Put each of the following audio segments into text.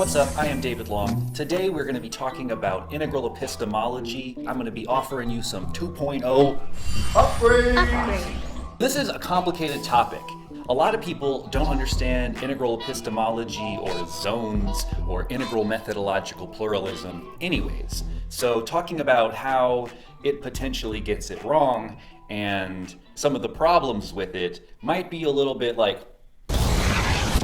What's up? I am David Long. Today we're going to be talking about integral epistemology. I'm going to be offering you some 2.0 upgrade. This is a complicated topic. A lot of people don't understand integral epistemology or zones or integral methodological pluralism anyways. So talking about how it potentially gets it wrong and some of the problems with it might be a little bit like,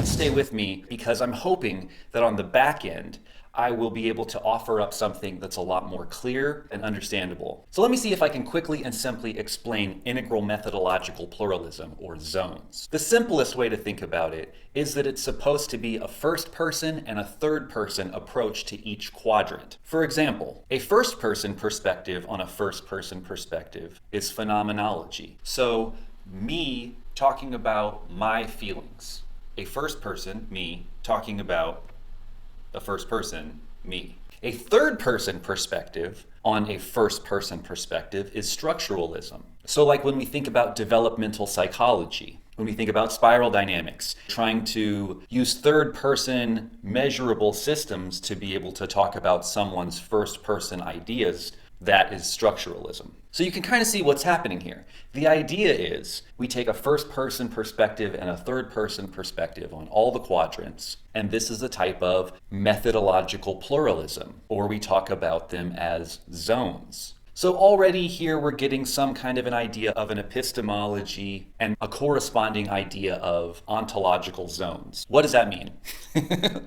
stay with me, because I'm hoping that on the back end, I will be able to offer up something that's a lot more clear and understandable. So let me see if I can quickly and simply explain integral methodological pluralism, or zones. The simplest way to think about it is that it's supposed to be a first person and a third person approach to each quadrant. For example, a first person perspective on a first person perspective is phenomenology. So me talking about my feelings. A first person, me, talking about a first person, me. A third person perspective on a first person perspective is structuralism. So like when we think about developmental psychology, when we think about spiral dynamics, trying to use third person measurable systems to be able to talk about someone's first person ideas, that is structuralism. So you can kind of see what's happening here. The idea is we take a first person perspective and a third person perspective on all the quadrants, and this is a type of methodological pluralism, or we talk about them as zones. So already here we're getting some kind of an idea of an epistemology and a corresponding idea of ontological zones. What does that mean?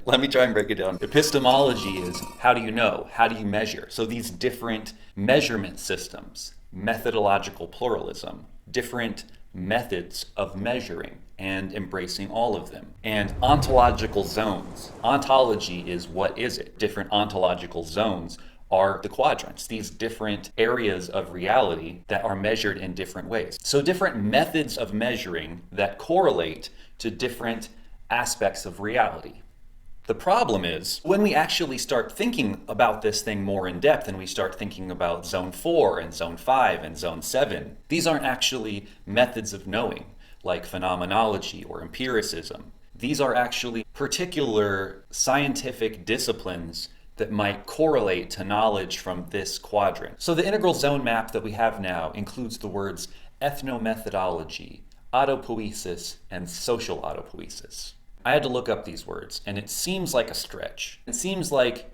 Let me try and break it down. Epistemology is how do you know? How do you measure? So these different measurement systems, methodological pluralism, different methods of measuring and embracing all of them. And ontological zones. Ontology is what is it? Different ontological zones are the quadrants, these different areas of reality that are measured in different ways. So different methods of measuring that correlate to different aspects of reality. The problem is when we actually start thinking about this thing more in depth and we start thinking about zone 4 and zone 5 and zone 7, these aren't actually methods of knowing like phenomenology or empiricism. These are actually particular scientific disciplines that might correlate to knowledge from this quadrant. So the integral zone map that we have now includes the words ethnomethodology, autopoiesis, and social autopoiesis. I had to look up these words, and it seems like a stretch. It seems like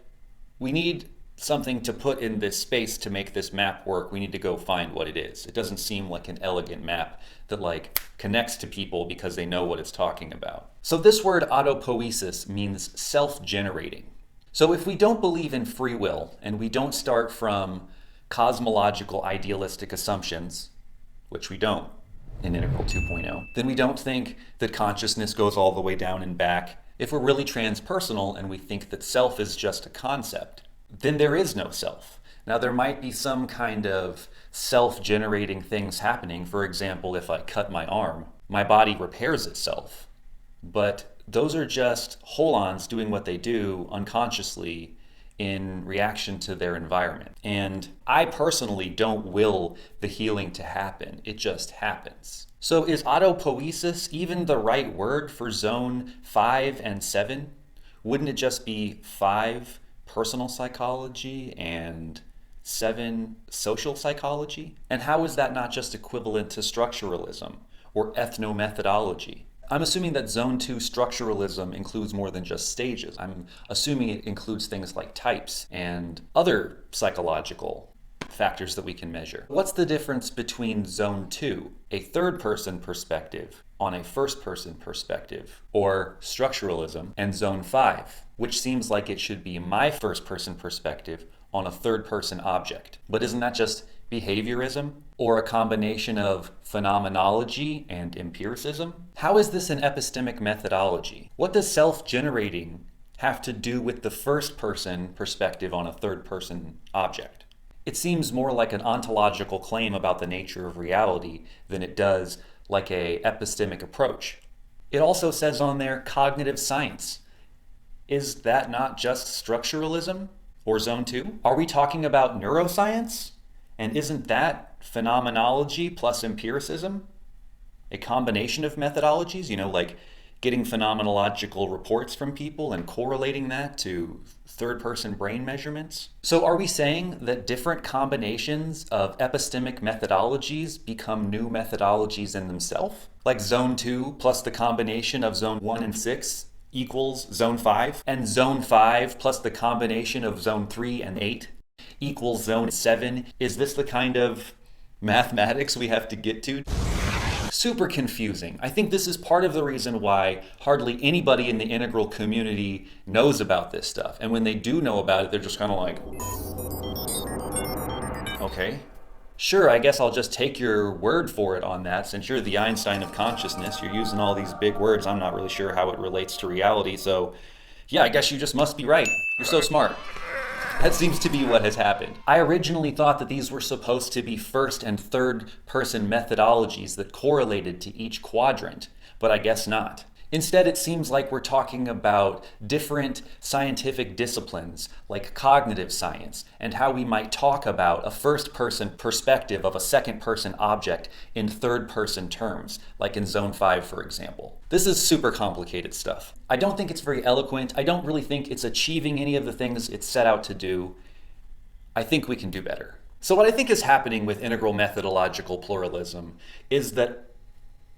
we need something to put in this space to make this map work. We need to go find what it is. It doesn't seem like an elegant map that connects to people because they know what it's talking about. So this word autopoiesis means self-generating. So if we don't believe in free will and we don't start from cosmological idealistic assumptions, which we don't in Integral 2.0, then we don't think that consciousness goes all the way down and back. If we're really transpersonal and we think that self is just a concept, then there is no self. Now there might be some kind of self-generating things happening. For example, if I cut my arm, my body repairs itself, but those are just holons doing what they do unconsciously in reaction to their environment. And I personally don't will the healing to happen. It just happens. So is autopoiesis even the right word for zone 5 and 7? Wouldn't it just be 5 personal psychology and 7 social psychology? And how is that not just equivalent to structuralism or ethnomethodology? I'm assuming that zone 2 structuralism includes more than just stages. I'm assuming it includes things like types and other psychological factors that we can measure. What's the difference between zone 2, a third person perspective on a first person perspective, or structuralism, and zone 5, which seems like it should be my first person perspective on a third person object? But isn't that just behaviorism, or a combination of phenomenology and empiricism? How is this an epistemic methodology? What does self-generating have to do with the first person perspective on a third person object? It seems more like an ontological claim about the nature of reality than it does like a epistemic approach. It also says on there cognitive science. Is that not just structuralism or zone 2? Are we talking about neuroscience? And isn't that phenomenology plus empiricism? A combination of methodologies, like getting phenomenological reports from people and correlating that to third-person brain measurements. So are we saying that different combinations of epistemic methodologies become new methodologies in themselves? Like zone 2 plus the combination of zone 1 and 6 equals zone 5, and zone 5 plus the combination of zone 3 and 8 equals zone 7? Is this the kind of mathematics we have to get to? Super confusing. I think this is part of the reason why hardly anybody in the integral community knows about this stuff. And when they do know about it, they're just kind of like, okay, sure, I guess I'll just take your word for it on that. Since you're the Einstein of consciousness, you're using all these big words. I'm not really sure how it relates to reality. So yeah, I guess you just must be right. You're so smart. That seems to be what has happened. I originally thought that these were supposed to be first and third person methodologies that correlated to each quadrant, but I guess not. Instead, it seems like we're talking about different scientific disciplines like cognitive science and how we might talk about a first-person perspective of a second-person object in third-person terms, like in Zone 5, for example. This is super complicated stuff. I don't think it's very eloquent. I don't really think it's achieving any of the things it's set out to do. I think we can do better. So what I think is happening with integral methodological pluralism is that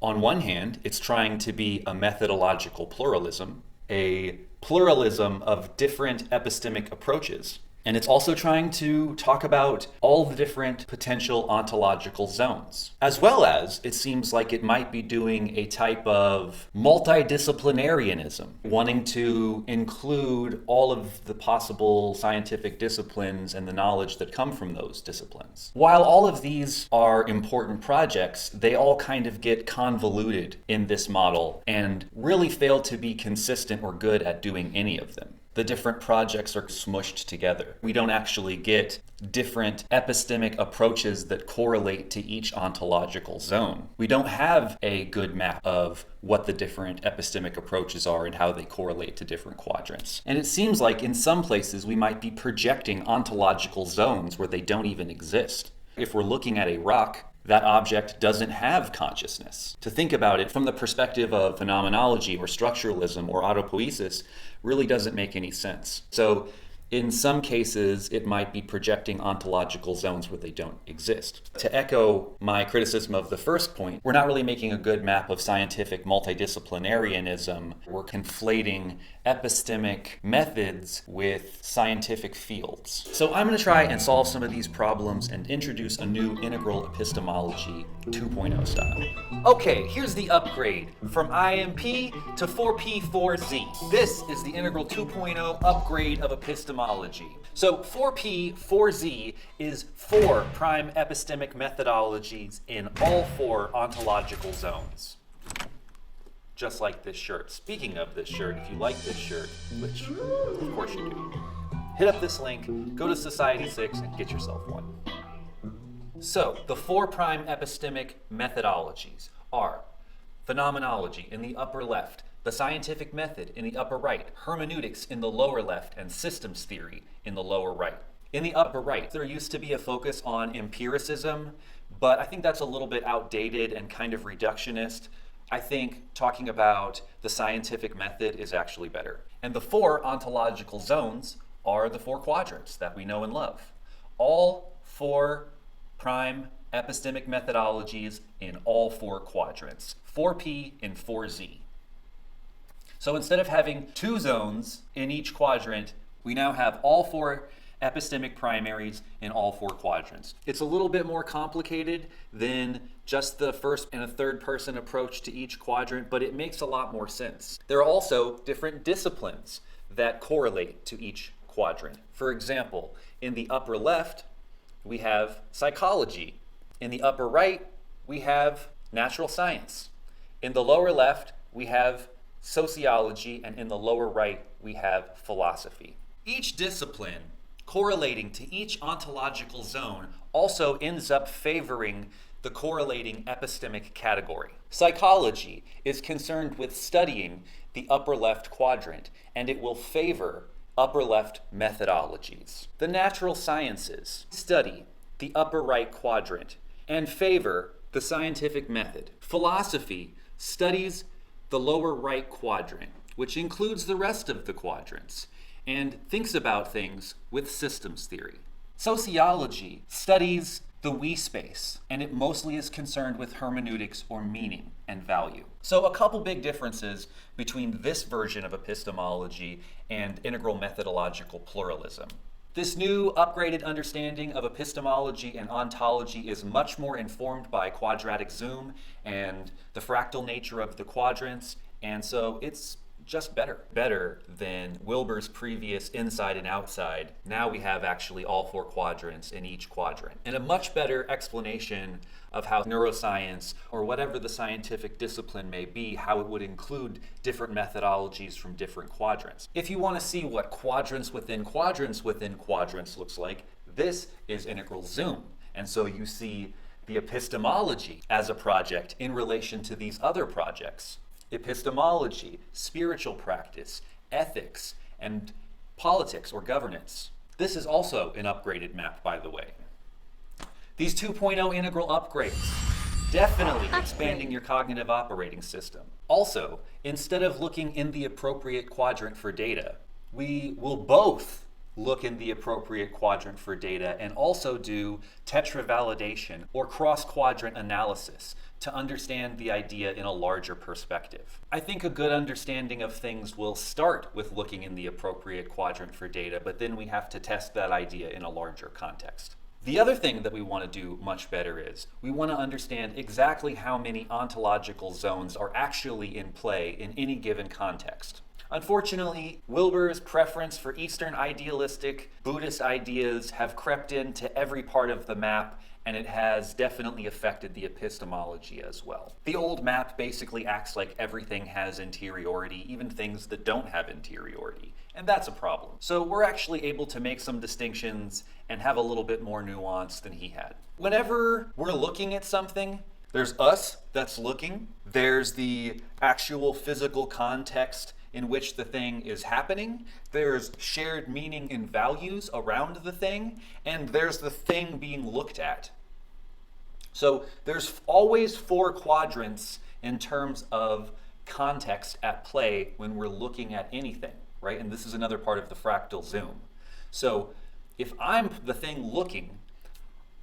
on one hand, it's trying to be a methodological pluralism, a pluralism of different epistemic approaches. And it's also trying to talk about all the different potential ontological zones, as well as it seems like it might be doing a type of multidisciplinarianism, wanting to include all of the possible scientific disciplines and the knowledge that come from those disciplines. While all of these are important projects, they all kind of get convoluted in this model and really fail to be consistent or good at doing any of them. The different projects are smushed together. We don't actually get different epistemic approaches that correlate to each ontological zone. We don't have a good map of what the different epistemic approaches are and how they correlate to different quadrants. And it seems like in some places we might be projecting ontological zones where they don't even exist. If we're looking at a rock, that object doesn't have consciousness. To think about it from the perspective of phenomenology or structuralism or autopoiesis really doesn't make any sense. So in some cases, it might be projecting ontological zones where they don't exist. To echo my criticism of the first point, we're not really making a good map of scientific multidisciplinarianism. We're conflating epistemic methods with scientific fields. So I'm going to try and solve some of these problems and introduce a new integral epistemology 2.0 style. Okay, here's the upgrade from IMP to 4P4Z. This is the integral 2.0 upgrade of epistemology. So 4P4Z is 4 prime epistemic methodologies in all 4 ontological zones. Just like this shirt. Speaking of this shirt, if you like this shirt, which of course you do, hit up this link, go to Society6 and get yourself one. So the 4 prime epistemic methodologies are phenomenology in the upper left, the scientific method in the upper right, hermeneutics in the lower left, and systems theory in the lower right. In the upper right, there used to be a focus on empiricism, but I think that's a little bit outdated and kind of reductionist. I think talking about the scientific method is actually better. And the 4 ontological zones are the 4 quadrants that we know and love. All 4 prime epistemic methodologies in all 4 quadrants, 4P and 4Z. So instead of having 2 zones in each quadrant, we now have all 4 epistemic primaries in all 4 quadrants. It's a little bit more complicated than just the first and a third person approach to each quadrant, but it makes a lot more sense. There are also different disciplines that correlate to each quadrant. For example, in the upper left, we have psychology. In the upper right, we have natural science. In the lower left, we have sociology, and in the lower right, we have philosophy. Each discipline correlating to each ontological zone also ends up favoring the correlating epistemic category. Psychology is concerned with studying the upper left quadrant, and it will favor upper left methodologies. The natural sciences study the upper right quadrant and favor the scientific method. Philosophy studies the lower right quadrant, which includes the rest of the quadrants, and thinks about things with systems theory. Sociology studies the we space, and it mostly is concerned with hermeneutics or meaning and value. So a couple big differences between this version of epistemology and integral methodological pluralism. This new upgraded understanding of epistemology and ontology is much more informed by quadratic zoom and the fractal nature of the quadrants, and so it's just better than Wilber's previous inside and outside. Now we have actually all four quadrants in each quadrant, and a much better explanation of how neuroscience, or whatever the scientific discipline may be, how it would include different methodologies from different quadrants. If you want to see what quadrants within quadrants within quadrants looks like, this is integral zoom. And so you see the epistemology as a project in relation to these other projects. Epistemology, spiritual practice, ethics, and politics or governance. This is also an upgraded map, by the way. These 2.0 integral upgrades, definitely expanding your cognitive operating system. Also, instead of looking in the appropriate quadrant for data, we will both look in the appropriate quadrant for data and also do tetravalidation or cross-quadrant analysis to understand the idea in a larger perspective. I think a good understanding of things will start with looking in the appropriate quadrant for data, but then we have to test that idea in a larger context. The other thing that we want to do much better is we want to understand exactly how many ontological zones are actually in play in any given context. Unfortunately, Wilber's preference for Eastern idealistic Buddhist ideas have crept into every part of the map, and it has definitely affected the epistemology as well. The old map basically acts like everything has interiority, even things that don't have interiority, and that's a problem. So we're actually able to make some distinctions and have a little bit more nuance than he had. Whenever we're looking at something, there's us that's looking, there's the actual physical context in which the thing is happening, there's shared meaning and values around the thing, and there's the thing being looked at. So there's always four quadrants in terms of context at play when we're looking at anything, right? And this is another part of the fractal zoom. So if I'm the thing looking,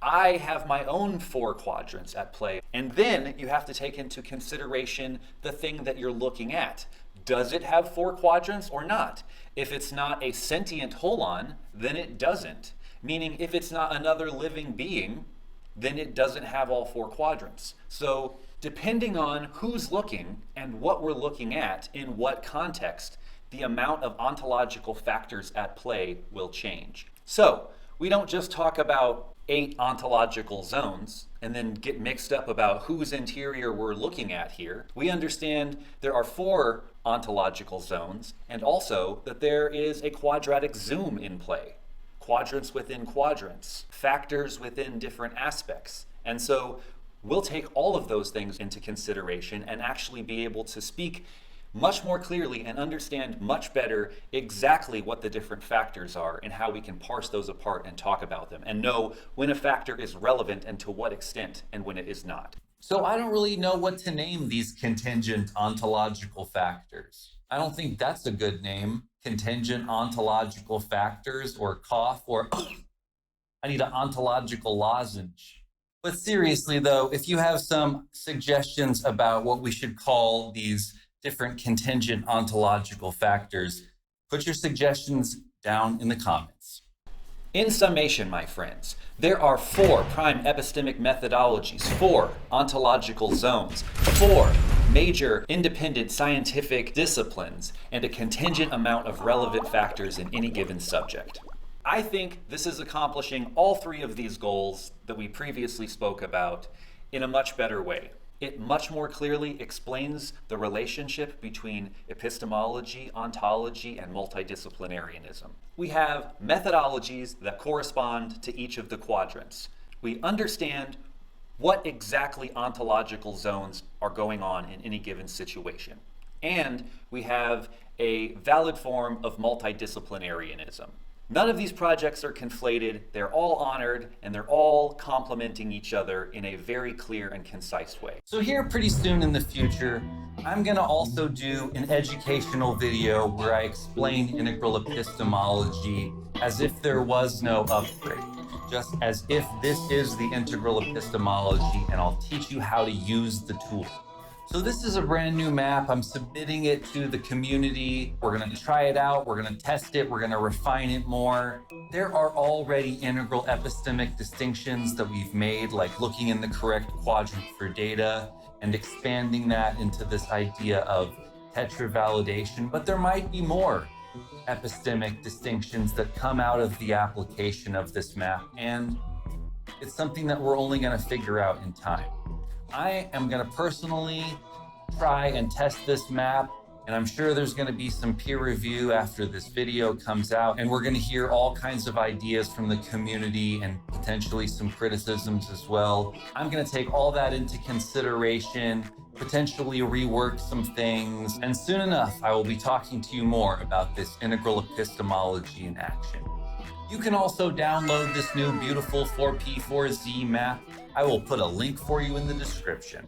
I have my own four quadrants at play. And then you have to take into consideration the thing that you're looking at. Does it have four quadrants or not? If it's not a sentient holon, then it doesn't. Meaning if it's not another living being, then it doesn't have all four quadrants. So depending on who's looking and what we're looking at in what context, the amount of ontological factors at play will change. So we don't just talk about 8 ontological zones and then get mixed up about whose interior we're looking at here. We understand there are 4 ontological zones, and also that there is a quadratic zoom in play. Quadrants within quadrants, factors within different aspects. And so we'll take all of those things into consideration and actually be able to speak much more clearly and understand much better exactly what the different factors are and how we can parse those apart and talk about them and know when a factor is relevant and to what extent and when it is not. So I don't really know what to name these contingent ontological factors. I don't think that's a good name. Contingent ontological factors, or cough, or I need an ontological lozenge. But seriously though, if you have some suggestions about what we should call these different contingent ontological factors, put your suggestions down in the comments. In summation, my friends, there are 4 prime epistemic methodologies, 4 ontological zones, 4 major independent scientific disciplines, and a contingent amount of relevant factors in any given subject. I think this is accomplishing all 3 of these goals that we previously spoke about in a much better way. It much more clearly explains the relationship between epistemology, ontology, and multidisciplinarianism. We have methodologies that correspond to each of the quadrants. We understand what exactly ontological zones are going on in any given situation. And we have a valid form of multidisciplinarianism. None of these projects are conflated, they're all honored, and they're all complementing each other in a very clear and concise way. So here pretty soon in the future, I'm gonna also do an educational video where I explain integral epistemology as if there was no upgrade, just as if this is the integral epistemology, and I'll teach you how to use the tool. So this is a brand new map. I'm submitting it to the community. We're gonna try it out. We're gonna test it. We're gonna refine it more. There are already integral epistemic distinctions that we've made, like looking in the correct quadrant for data and expanding that into this idea of tetravalidation. But there might be more epistemic distinctions that come out of the application of this map. And it's something that we're only gonna figure out in time. I am going to personally try and test this map, and I'm sure there's going to be some peer review after this video comes out, and we're going to hear all kinds of ideas from the community and potentially some criticisms as well. I'm going to take all that into consideration, potentially rework some things, and soon enough, I will be talking to you more about this integral epistemology in action. You can also download this new beautiful 4P4Z map. I will put a link for you in the description.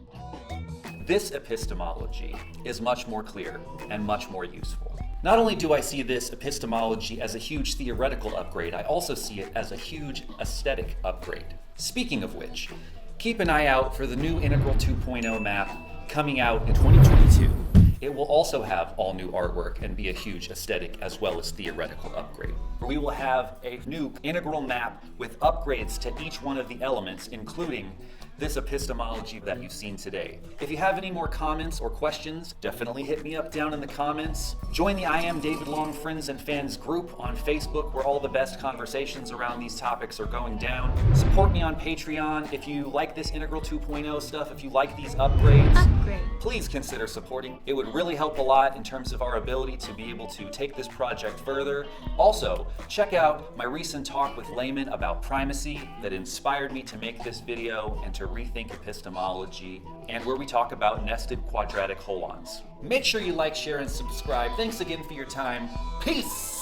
This epistemology is much more clear and much more useful. Not only do I see this epistemology as a huge theoretical upgrade, I also see it as a huge aesthetic upgrade. Speaking of which, keep an eye out for the new Integral 2.0 map coming out in 2022. It will also have all new artwork and be a huge aesthetic as well as theoretical upgrade. We will have a new integral map with upgrades to each one of the elements, including this epistemology that you've seen today. If you have any more comments or questions, definitely hit me up down in the comments. Join the I Am David Long Friends and Fans group on Facebook, where all the best conversations around these topics are going down. Support me on Patreon if you like this Integral 2.0 stuff, if you like these upgrades. Please consider supporting. It would really help a lot in terms of our ability to be able to take this project further. Also, check out my recent talk with Layman about primacy that inspired me to make this video and to rethink epistemology, and where we talk about nested quadratic holons. Make sure you like, share, and subscribe. Thanks again for your time. Peace!